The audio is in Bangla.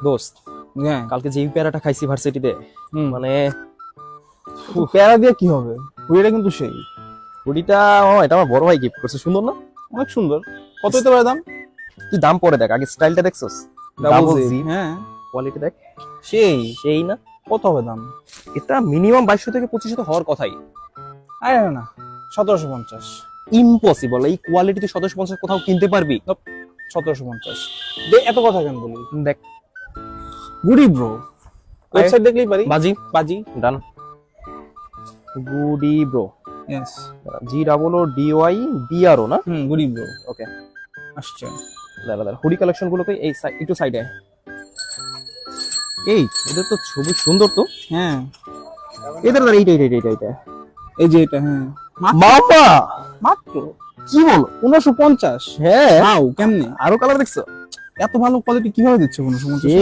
দোস্ত হ্যাঁ কালকে যে প্যারাটা খাইছি ভার্সিটিতে মানে প্যারা দিয়ে কি হবে, হুডিটা কিন্তু সেই হুডিটা এটা আমার বড় ভাই গিফট করছে, সুন্দর না? অনেক সুন্দর। কত হতে পারে দাম? তুই দাম পরে দেখ, আগে স্টাইলটা দেখছস? ডাবল জি হ্যাঁ কোয়ালিটি দেখ, সেই সেই না? কত হবে দাম? এটা মিনিমাম 2200 থেকে 2500 হওয়ার কথাই। আরে না 1750। ইম্পসিবল, এই কোয়ালিটি তুই 1750 কোথাও কিনতে পারবি? 1750 এত কথা কেন বলি? দেখ গুডি ব্রো, ওয়েবসাইট দেখলেই পারি। বাজি বাজি ডান। গুডি ব্রো, ইয়েস, GOODYBRO না? গুডি ব্রো ওকে, আসছে। দাঁড়া দাঁড়া, হুডি কালেকশন গুলোকে এই একটু সাইডে। এই এদের তো ছবি সুন্দর তো। হ্যাঁ এদের দাঁড়া, এইটা এই যে এটা, হ্যাঁ মামা মাত্র কি বলো? 1550। হ্যাঁ, নাও কেমনে আরো কালার দেখছো? এত ভালো কোয়ালিটি কিভাবে দিচ্ছে 1550?